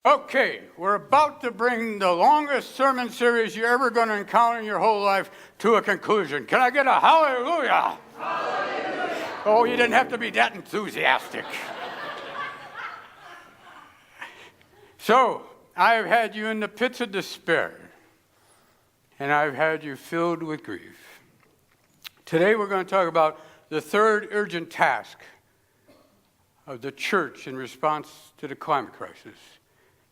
Okay, we're about to bring the longest sermon series you're ever going to encounter in your whole life to a conclusion. Can I get a hallelujah? Hallelujah. Oh, you didn't have to be that enthusiastic. So, I've had you in the pits of despair, and I've had you filled with grief. Today we're going to talk about the third urgent task of the church in response to the climate crisis.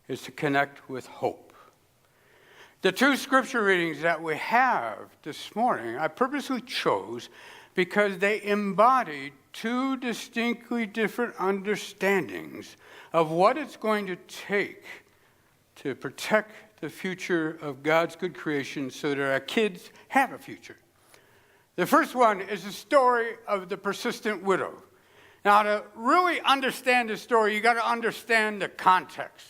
Is to connect with hope. The two scripture readings that we have this morning, I purposely chose because they embody two distinctly different understandings of what it's going to take to protect the future of God's good creation so that our kids have a future. The first one is the story of the persistent widow. Now, to really understand the story, you got to understand the context.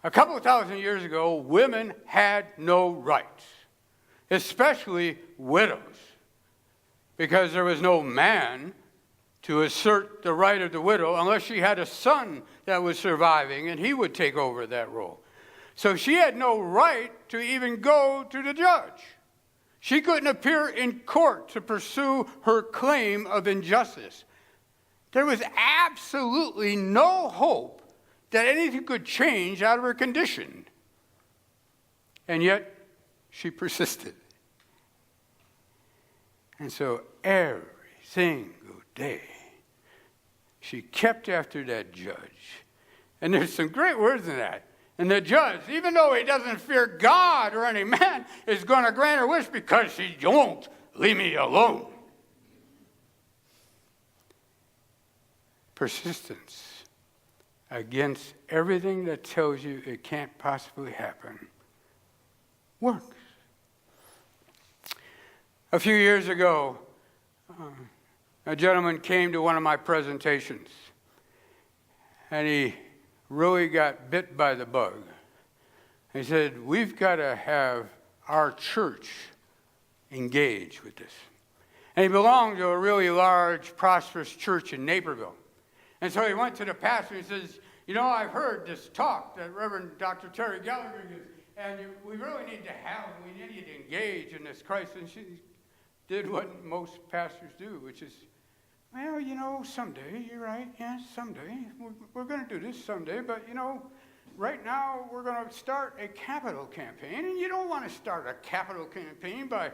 A couple of thousand years ago, women had no rights, especially widows, because there was no man to assert the right of the widow unless she had a son that was surviving and he would take over that role. So she had no right to even go to the judge. She couldn't appear in court to pursue her claim of injustice. There was absolutely no hope that anything could change out of her condition. And yet, she persisted. And so every single day, she kept after that judge. And there's some great words in that. And the judge, even though he doesn't fear God or any man, is going to grant her wish because she won't leave me alone. Persistence against everything that tells you it can't possibly happen works. A few years ago, a gentleman came to one of my presentations, and he really got bit by the bug. He said, we've got to have our church engage with this. And he belonged to a really large, prosperous church in Naperville. And so he went to the pastor and says, you know, I've heard this talk that Reverend Dr. Terry Gallagher gives, and we really need to have, we need to engage in this crisis. And she did what most pastors do, which is, well, you know, someday, you're right, yeah, someday. We're going to do this someday, but, you know, right now we're going to start a capital campaign, and you don't want to start a capital campaign by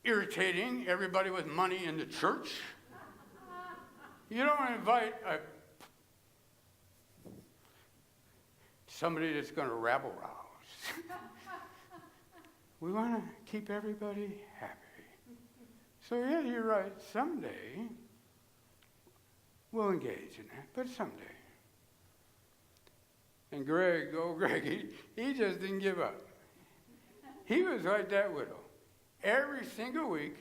irritating everybody with money in the church. You don't invite somebody that's going to rabble-rouse. We want to keep everybody happy. So, yeah, you're right. Someday, we'll engage in that, but someday. And Greg, he just didn't give up. He was like that widow. Every single week,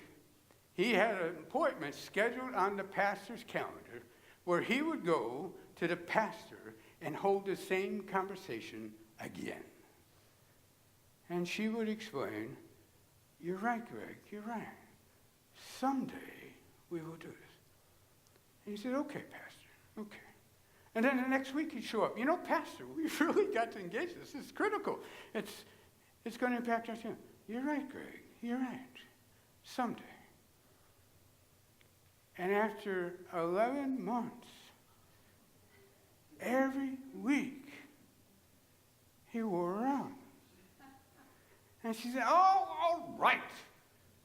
he had an appointment scheduled on the pastor's calendar where he would go to the pastor and hold the same conversation again. And she would explain, you're right, Greg, you're right. Someday we will do this. And he said, okay, Pastor, okay. And then the next week he'd show up. You know, Pastor, we've really got to engage this. It's critical. It's going to impact our team. You're right, Greg, you're right. Someday. And after 11 months, every week, he wore her out. And she said, oh, all right.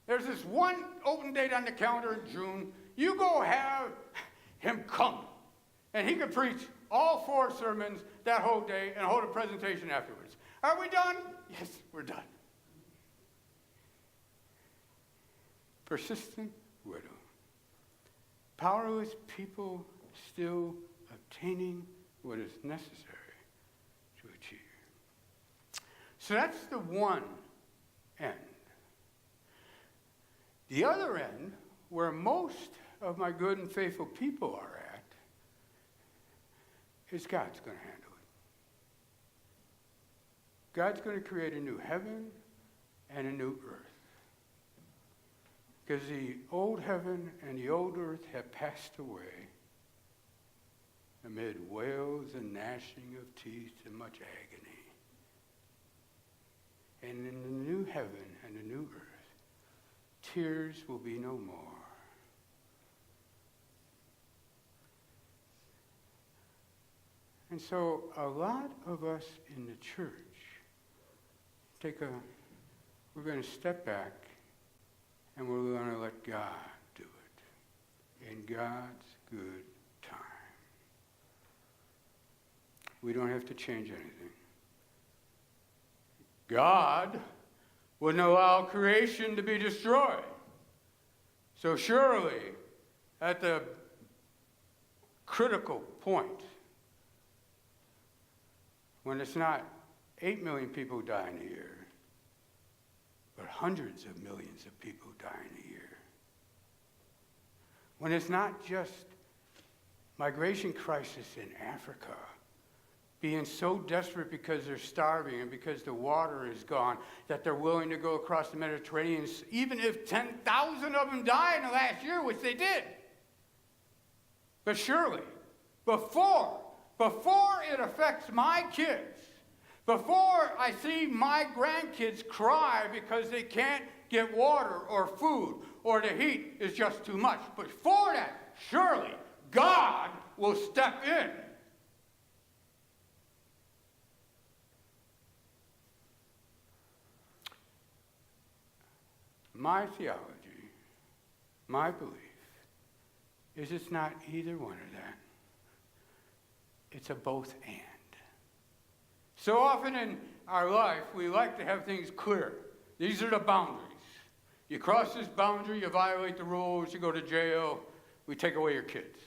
There's this one open date on the calendar in June. You go have him come. And he could preach all 4 sermons that whole day and hold a presentation afterwards. Are we done? Yes, we're done. Persistent widow. Powerless people still obtaining what is necessary to achieve. So that's the one end. The other end, where most of my good and faithful people are at, is God's going to handle it. God's going to create a new heaven and a new earth. Because the old heaven and the old earth have passed away, amid wails and gnashing of teeth and much agony. And in the new heaven and the new earth, tears will be no more. And so a lot of us in the church we're going to step back and we're going to let God do it in God's good time. We don't have to change anything. God wouldn't allow creation to be destroyed. So surely, at the critical point, when it's not 8 million people dying a year, but hundreds of millions of people dying a year, when it's not just migration crisis in Africa, being so desperate because they're starving and because the water is gone, that they're willing to go across the Mediterranean, even if 10,000 of them died in the last year, which they did. But surely, before it affects my kids, before I see my grandkids cry because they can't get water or food or the heat is just too much, before that, surely God will step in. My theology, my belief, is it's not either one of that. It's a both and. So often in our life, we like to have things clear. These are the boundaries. You cross this boundary, you violate the rules, you go to jail, we take away your kids.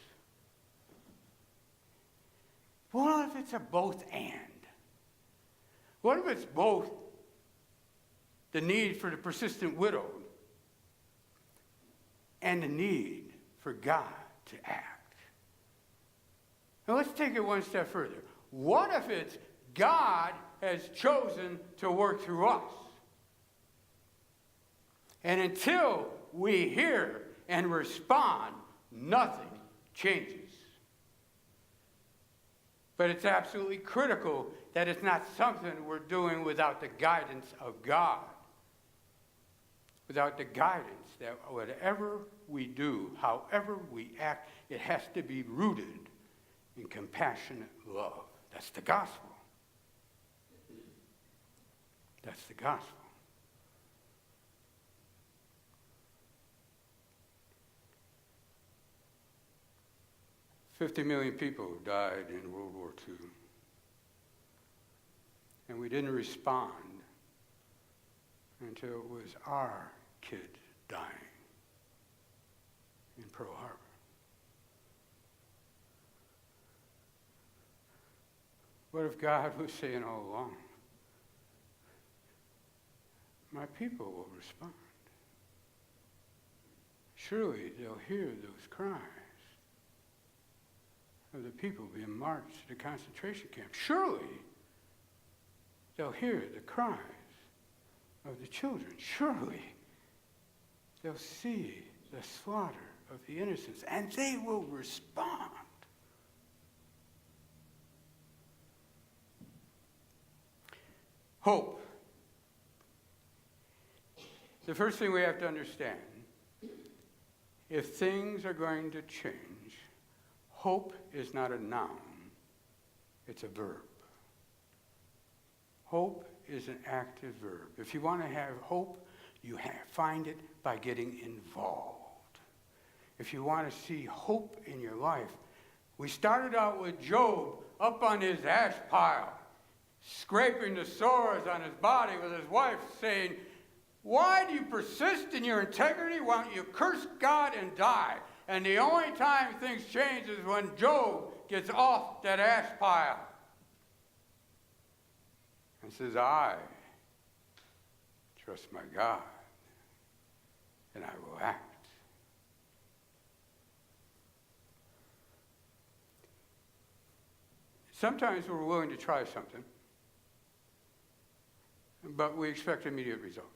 What if it's a both and? What if it's both the need for the persistent widow and the need for God to act? Now let's take it one step further. What if it's God has chosen to work through us? And until we hear and respond, nothing changes. But it's absolutely critical that it's not something we're doing without the guidance of God. Without the guidance that whatever we do, however we act, it has to be rooted in compassionate love. That's the gospel. That's the gospel. $50 million people died in World War II. And we didn't respond until it was our kids dying in Pearl Harbor. What if God was saying all along, my people will respond. Surely they'll hear those cries of the people being marched to the concentration camp. Surely they'll hear the cries of the children. Surely they'll see the slaughter of the innocents, and they will respond. Hope. The first thing we have to understand, if things are going to change, hope is not a noun, it's a verb. Hope is an active verb. If you want to have hope, you find it by getting involved. If you want to see hope in your life, we started out with Job up on his ash pile, scraping the sores on his body with his wife, saying, why do you persist in your integrity? Why don't you curse God and die? And the only time things change is when Job gets off that ash pile and says, I trust my God, and I will act. Sometimes we're willing to try something, but we expect immediate results.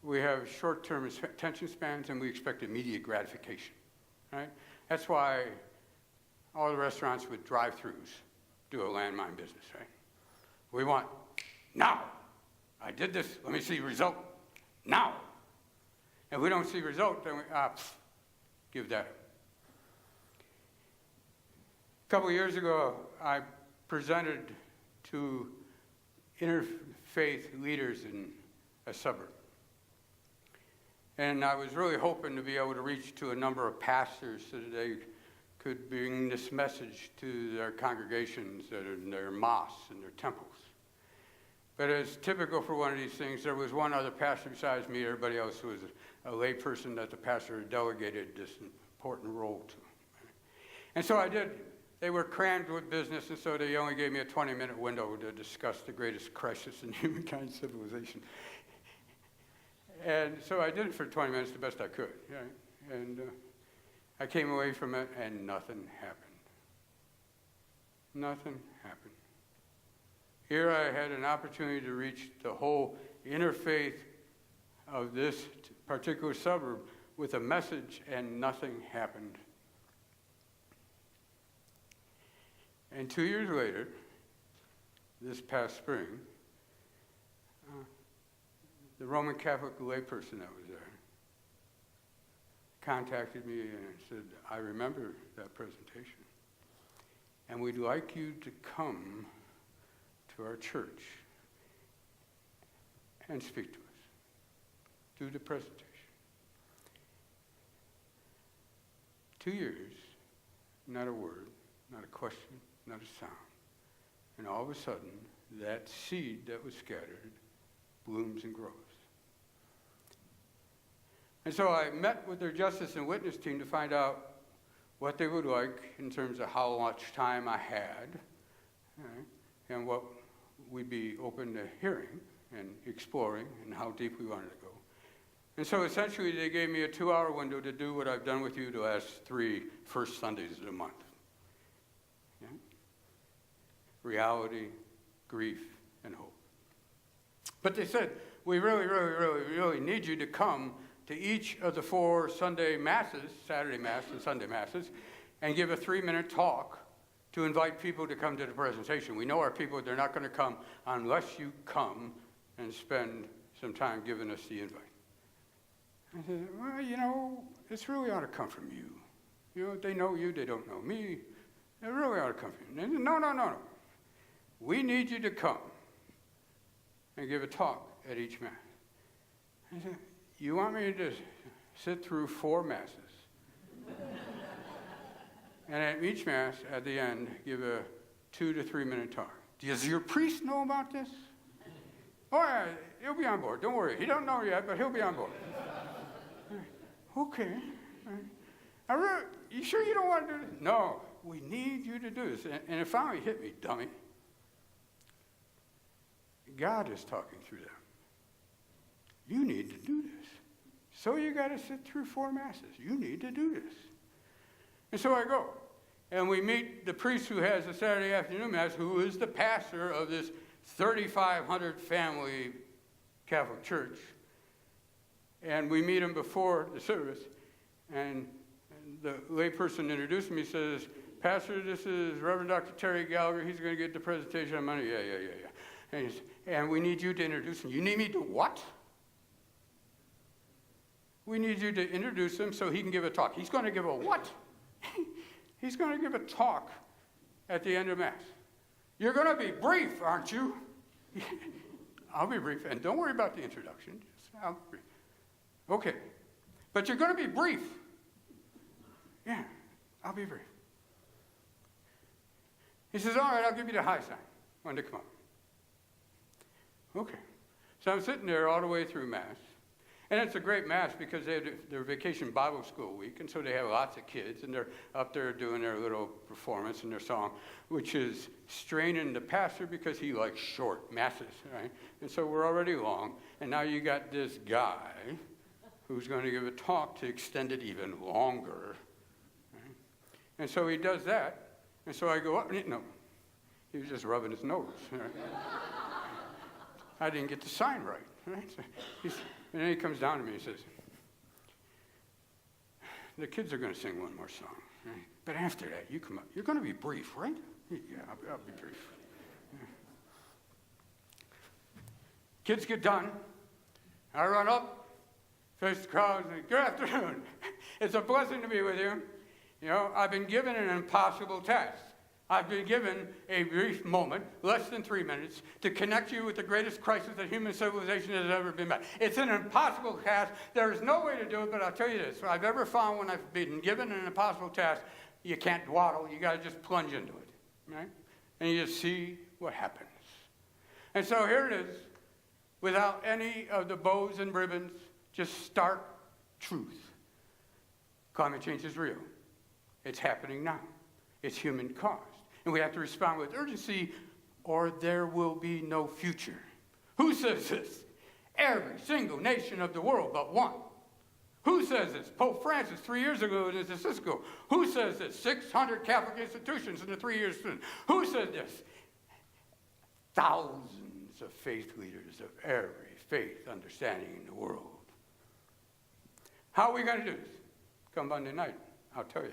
We have short-term attention spans, and we expect immediate gratification, right? That's why all the restaurants with drive-throughs do a landmine business, right? We want now. I did this. Let me see result now. If we don't see result, then we give that up. A couple of years ago, I presented to interfaith leaders in a suburb. And I was really hoping to be able to reach to a number of pastors so that they could bring this message to their congregations, their mosques and their temples. But as typical for one of these things, there was one other pastor besides me. Everybody else was a lay person that the pastor had delegated this important role to. And so I did. They were crammed with business, and so they only gave me a 20-minute window to discuss the greatest crisis in humankind civilization. And so I did it for 20 minutes the best I could. Right? And I came away from it, and nothing happened. Nothing happened. Here I had an opportunity to reach the whole interfaith of this particular suburb with a message, and nothing happened. And 2 years later, this past spring, the Roman Catholic layperson that was there contacted me and said, I remember that presentation, and we'd like you to come to our church and speak to us, do the presentation. 2 years, not a word, not a question, not a sound. And all of a sudden, that seed that was scattered blooms and grows. And so I met with their justice and witness team to find out what they would like in terms of how much time I had, right, and what we'd be open to hearing and exploring and how deep we wanted to go. And so essentially they gave me a 2-hour window to do what I've done with you the last 3 first Sundays of the month. Yeah? Reality, grief, and hope. But they said, we really need you to come to each of the 4 Sunday masses, Saturday Mass and Sunday Masses, and give a 3-minute talk to invite people to come to the presentation. We know our people, they're not going to come unless you come and spend some time giving us the invite. I said, well, it's really ought to come from you. They know you, they don't know me. It really ought to come from you. And they said, no. We need you to come and give a talk at each Mass. I said, you want me to sit through 4 Masses? And at each Mass, at the end, give a 2 to 3 minute talk. Does your priest know about this? Oh, yeah, he'll be on board. Don't worry. He don't know yet, but he'll be on board. Okay. You sure you don't want to do this? No, we need you to do this. And it finally hit me, dummy. God is talking through them. You need to do this. So you got to sit through 4 Masses. You need to do this. And so I go. And we meet the priest who has the Saturday afternoon Mass, who is the pastor of this 3,500 family Catholic church. And we meet him before the service. And the layperson introduced me, says, Pastor, this is Reverend Dr. Terry Gallagher. He's going to get the presentation on Monday. Yeah. And we need you to introduce him. You need me to what? We need you to introduce him so he can give a talk. He's going to give a what? He's going to give a talk at the end of Mass. You're going to be brief, aren't you? I'll be brief. And don't worry about the introduction. I'll be brief. Okay. But you're going to be brief. Yeah, I'll be brief. He says, all right, I'll give you the high sign when they come up. Okay. So I'm sitting there all the way through Mass. And it's a great Mass because they have their vacation Bible school week, and so they have lots of kids, and they're up there doing their little performance and their song, which is straining the pastor because he likes short Masses, right? And so we're already long, and now you got this guy who's going to give a talk to extend it even longer. Right? And so he does that, and so I go up, and he was just rubbing his nose. Right? I didn't get the sign right. So and then he comes down to me and says, the kids are going to sing one more song. Right? But after that, you come up. You're going to be brief, right? Yeah, I'll be brief. Yeah. Kids get done. I run up, face the crowd, and say, good afternoon. It's a blessing to be with you. You know, I've been given an impossible task. I've been given a brief moment, less than 3 minutes, to connect you with the greatest crisis that human civilization has ever been met. It's an impossible task. There is no way to do it, but I'll tell you this. I've ever found when I've been given an impossible task, you can't dawdle. You got to just plunge into it, right? And you just see what happens. And so here it is, without any of the bows and ribbons, just stark truth. Climate change is real. It's happening now. It's human caused. And we have to respond with urgency or there will be no future. Who says this? Every single nation of the world but one. Who says this? Pope Francis 3 years ago in Cisco. Who says this? 600 Catholic institutions in the 3 years since. Who said this? Thousands of faith leaders of every faith understanding in the world. How are we going to do this? Come Monday night, I'll tell you.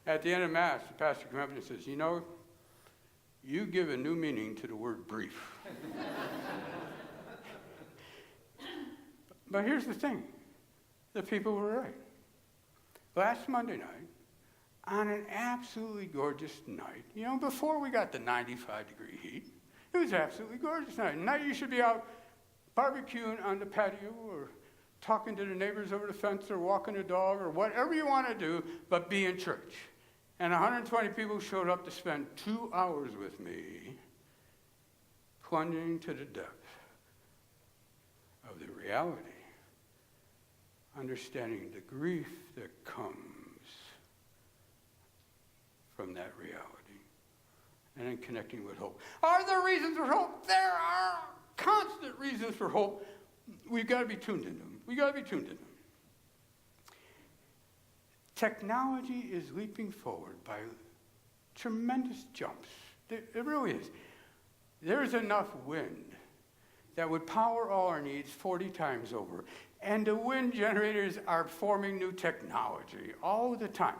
At the end of Mass, the pastor comes up and says, you know, you give a new meaning to the word brief. But here's the thing. The people were right. Last Monday night, on an absolutely gorgeous night, you know, before we got the 95-degree heat, it was absolutely gorgeous night. At night you should be out barbecuing on the patio or talking to the neighbors over the fence or walking the dog or whatever you want to do, but be in church. And 120 people showed up to spend 2 hours with me plunging to the depth of the reality, understanding the grief that comes from that reality, and then connecting with hope. Are there reasons for hope? There are constant reasons for hope. We've got to be tuned into them. We've got to be tuned into them. Technology is leaping forward by tremendous jumps. It really is. There's enough wind that would power all our needs 40 times over. And the wind generators are forming new technology all the time.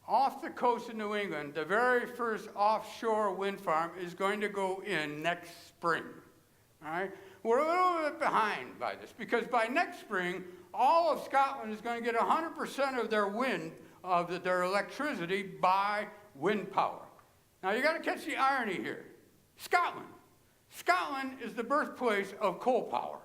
Off the coast of New England, the very first offshore wind farm is going to go in next spring. All right? We're a little bit behind by this because by next spring, all of Scotland is going to get 100% of their wind, of their electricity by wind power. Now you got to catch the irony here. Scotland is the birthplace of coal power.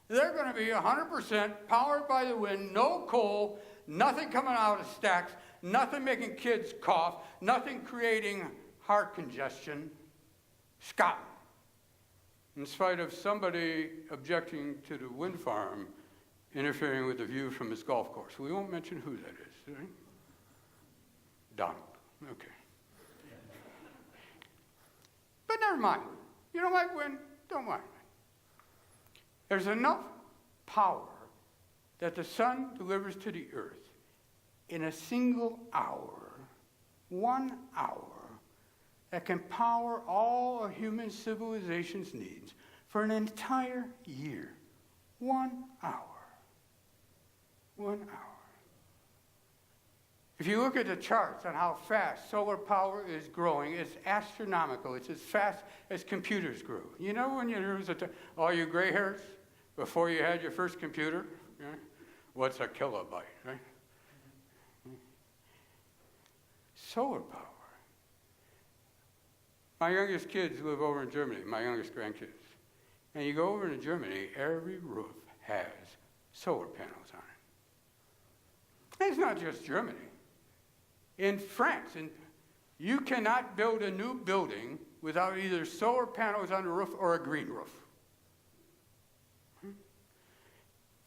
They're going to be 100% powered by the wind, no coal, nothing coming out of stacks, nothing making kids cough, nothing creating heart congestion. Scotland. In spite of somebody objecting to the wind farm interfering with the view from his golf course. We won't mention who that is, right? Donald. Okay. But never mind. You don't like wind? Don't mind. There's enough power that the sun delivers to the earth in a single hour, 1 hour, that can power all of human civilization's needs for an entire year. 1 hour. 1 hour. If you look at the charts on how fast solar power is growing, it's astronomical. It's as fast as computers grew. You know when there was all you gray hairs, before you had your first computer? Right? What's a kilobyte, right? Solar power. My youngest kids live over in Germany, my youngest grandkids. And you go over to Germany, every roof has solar panels on it. And it's not just Germany. In France, you cannot build a new building without either solar panels on the roof or a green roof.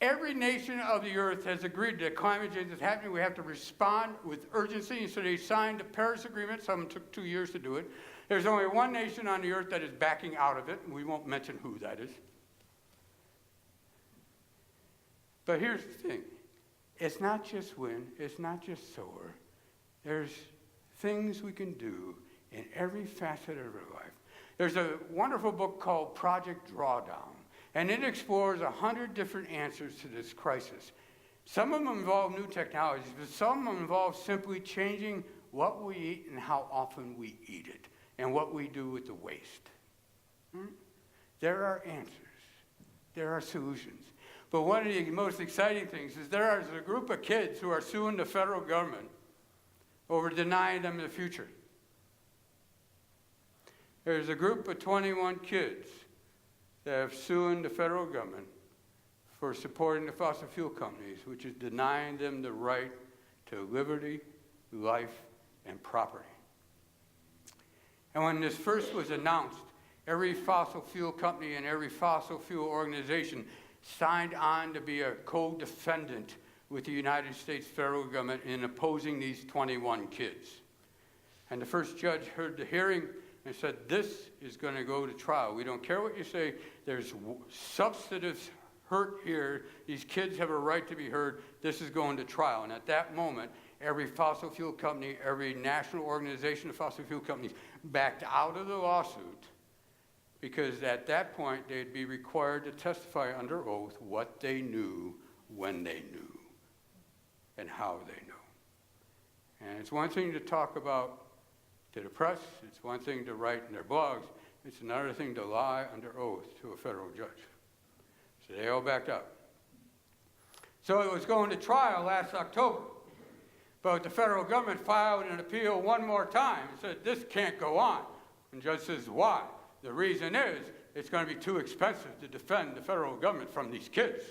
Every nation of the earth has agreed that climate change is happening. We have to respond with urgency. And so they signed the Paris Agreement. Some took 2 years to do it. There's only one nation on the earth that is backing out of it. And we won't mention who that is. But here's the thing. It's not just wind. It's not just solar. There's things we can do in every facet of our life. There's a wonderful book called Project Drawdown, and it explores 100 different answers to this crisis. Some of them involve new technologies, but some of them involve simply changing what we eat and how often we eat it, and what we do with the waste. There are answers. There are solutions. But one of the most exciting things is there is a group of kids who are suing the federal government over denying them the future. There's a group of 21 kids that have sued the federal government for supporting the fossil fuel companies, which is denying them the right to liberty, life, and property. And when this first was announced, every fossil fuel company and every fossil fuel organization signed on to be a co-defendant with the United States federal government in opposing these 21 kids. And the first judge heard the hearing and said, this is going to go to trial. We don't care what you say. There's substantive hurt here. These kids have a right to be heard. This is going to trial. And at that moment, every fossil fuel company, every national organization of fossil fuel companies backed out of the lawsuit, because at that point they'd be required to testify under oath what they knew, when they knew, and how they knew. And it's one thing to talk about to the press, it's one thing to write in their blogs, it's another thing to lie under oath to a federal judge. So they all backed out. So it was going to trial last October. But the federal government filed an appeal one more time and said, this can't go on. And the judge says, why? The reason is it's going to be too expensive to defend the federal government from these kids.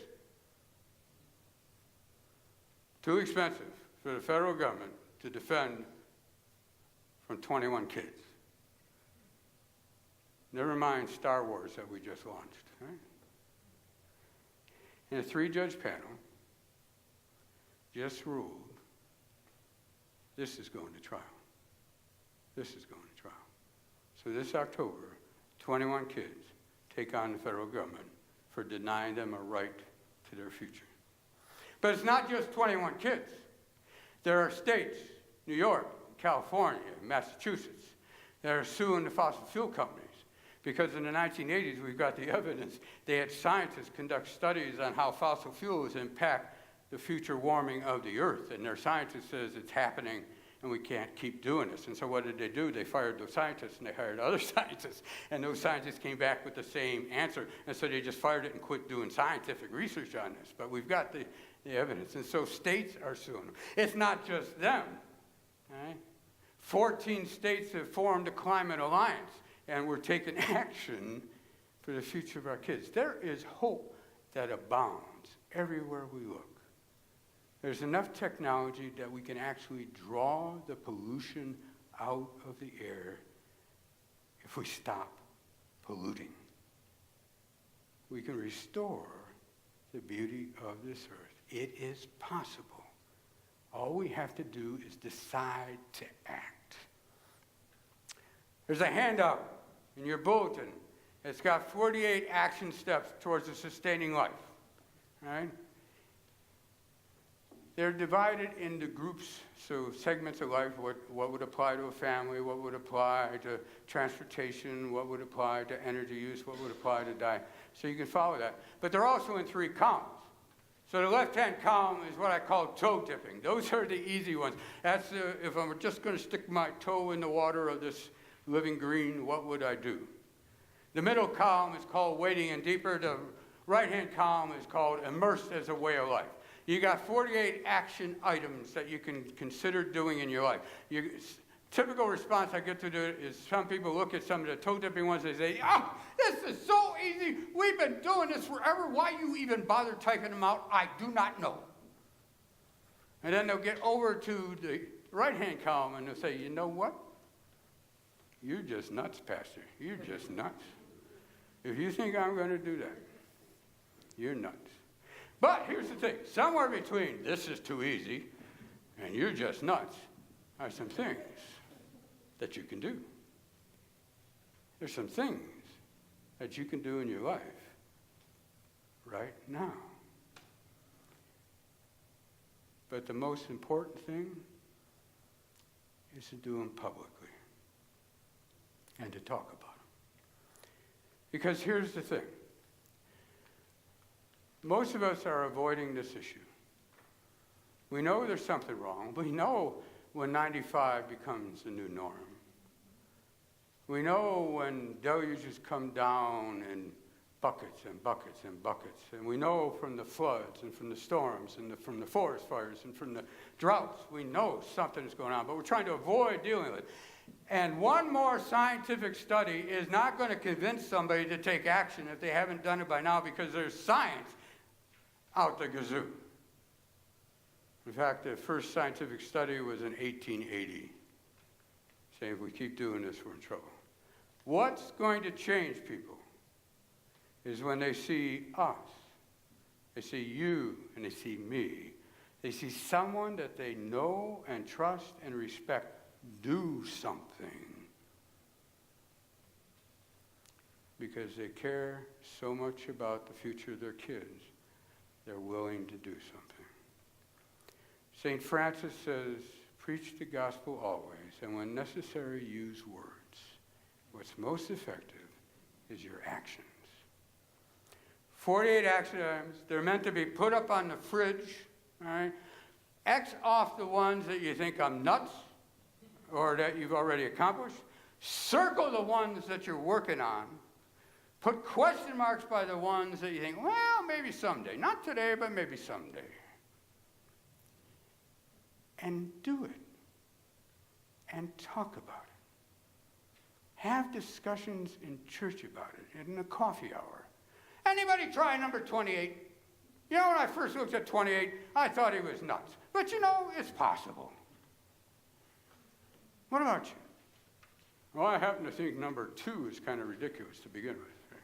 Too expensive for the federal government to defend from 21 kids. Never mind Star Wars that we just launched. Right? And a 3-judge panel just ruled this is going to trial. This is going to trial. So this October, 21 kids take on the federal government for denying them a right to their future. But it's not just 21 kids. There are states, New York, California, Massachusetts, that are suing the fossil fuel companies because in the 1980s we've got the evidence. They had scientists conduct studies on how fossil fuels impact the future warming of the earth, and their scientist says it's happening and we can't keep doing this. And so what did they do? They fired those scientists and they hired other scientists, and those scientists came back with the same answer, and so they just fired it and quit doing scientific research on this. But we've got the evidence, and so states are suing them. It's not just them. Right? 14 states have formed a climate alliance, and we're taking action for the future of our kids. There is hope that abounds everywhere we look. There's enough technology that we can actually draw the pollution out of the air if we stop polluting. We can restore the beauty of this earth. It is possible. All we have to do is decide to act. There's a handout in your bulletin. It's got 48 action steps towards a sustaining life. Right? They're divided into groups, so segments of life, what would apply to a family, what would apply to transportation, what would apply to energy use, what would apply to diet. So you can follow that. But they're also in 3 columns. So the left-hand column is what I call toe dipping. Those are the easy ones. That's if I'm just going to stick my toe in the water of this living green, what would I do? The middle column is called wading in deeper. The right-hand column is called immersed as a way of life. You got 48 action items that you can consider doing in your life. Typical response I get to do it is some people look at some of the toe-dipping ones, they say, oh, this is so easy. We've been doing this forever. Why you even bother typing them out? I do not know. And then they'll get over to the right-hand column and they'll say, you know what? You're just nuts, Pastor. You're just nuts. If you think I'm going to do that, you're nuts. But here's the thing. Somewhere between this is too easy and you're just nuts are some things that you can do. There's some things that you can do in your life right now. But the most important thing is to do them publicly and to talk about them. Because here's the thing. Most of us are avoiding this issue. We know there's something wrong. We know when 95 becomes the new norm. We know when deluges come down in buckets and buckets and buckets. And we know from the floods and from the storms and from the forest fires and from the droughts, we know something is going on, but we're trying to avoid dealing with it. And one more scientific study is not going to convince somebody to take action if they haven't done it by now, because there's science out the gazoo. In fact, the first scientific study was in 1880, saying if we keep doing this, we're in trouble. What's going to change people is when they see us, they see you, and they see me. They see someone that they know and trust and respect do something because they care so much about the future of their kids, they're willing to do something. St. Francis says, preach the gospel always, and when necessary, use words. What's most effective is your actions. 48 action items. They're meant to be put up on the fridge. All right? X off the ones that you think I'm nuts or that you've already accomplished. Circle the ones that you're working on. Put question marks by the ones that you think, well, maybe someday. Not today, but maybe someday. And do it. And talk about it. Have discussions in church about it, in the coffee hour. Anybody try number 28? You know, when I first looked at 28, I thought he was nuts. But you know, it's possible. What about you? Well, I happen to think number 2 is kind of ridiculous to begin with. Right?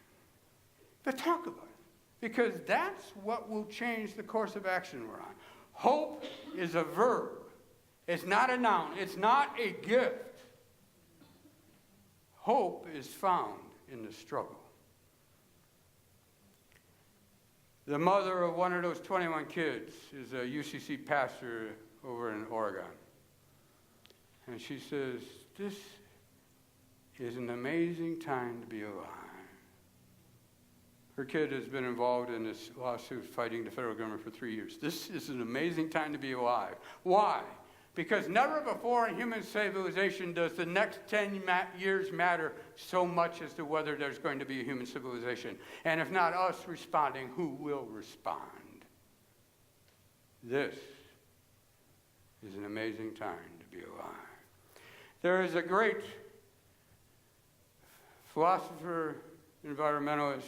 But talk about it, because that's what will change the course of action we're on. Hope is a verb. It's not a noun. It's not a gift. Hope is found in the struggle. The mother of one of those 21 kids is a UCC pastor over in Oregon. And she says, this is an amazing time to be alive. Her kid has been involved in this lawsuit fighting the federal government for 3 years. This is an amazing time to be alive. Why? Because never before in human civilization does the next 10 years matter so much as to whether there's going to be a human civilization. And if not us responding, who will respond? This is an amazing time to be alive. There is a great philosopher, environmentalist,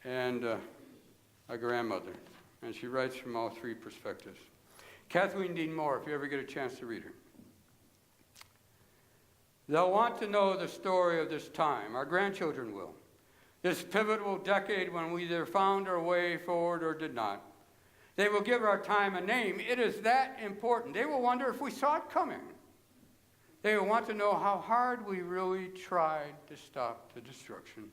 and a grandmother. And she writes from all 3 perspectives. Kathleen Dean Moore, if you ever get a chance to read her. They'll want to know the story of this time. Our grandchildren will. This pivotal decade when we either found our way forward or did not. They will give our time a name. It is that important. They will wonder if we saw it coming. They will want to know how hard we really tried to stop the destruction.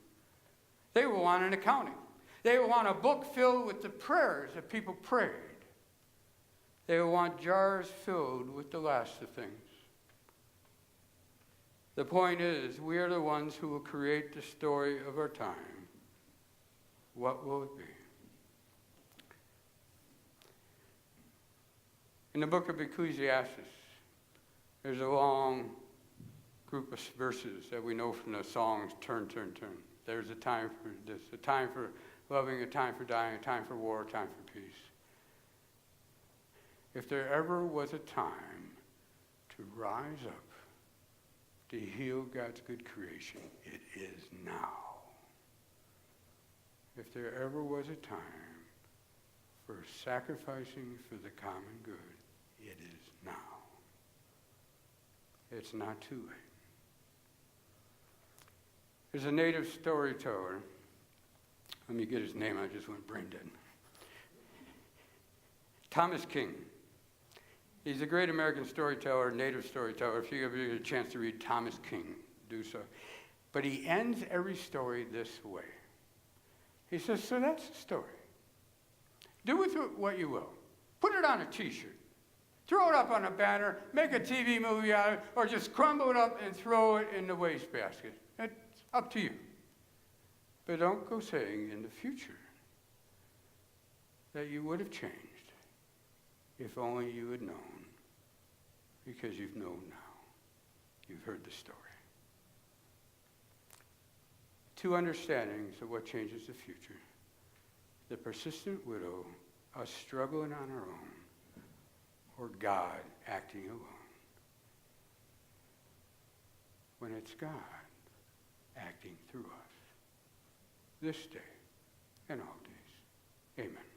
They will want an accounting. They will want a book filled with the prayers that people prayed. They will want jars filled with the last of things. The point is, we are the ones who will create the story of our time. What will it be? In the book of Ecclesiastes, there's a long group of verses that we know from the songs, Turn, Turn, Turn. There's a time for this, a time for loving, a time for dying, a time for war, a time for peace. If there ever was a time to rise up, to heal God's good creation, it is now. If there ever was a time for sacrificing for the common good, it is now. It's not too late. There's a native storyteller. Let me get his name. I just went brain dead. Thomas King. He's a great American storyteller, native storyteller. If you ever get a chance to read Thomas King, do so. But he ends every story this way. He says, so that's the story. Do with it what you will. Put it on a t-shirt. Throw it up on a banner, make a TV movie out of it, or just crumble it up and throw it in the wastebasket. It's up to you. But don't go saying in the future that you would have changed If only you had known, because you've known now. You've heard the story. 2 understandings of what changes the future. The persistent widow, us struggling on our own, or God acting alone. When it's God acting through us, this day and all days. Amen.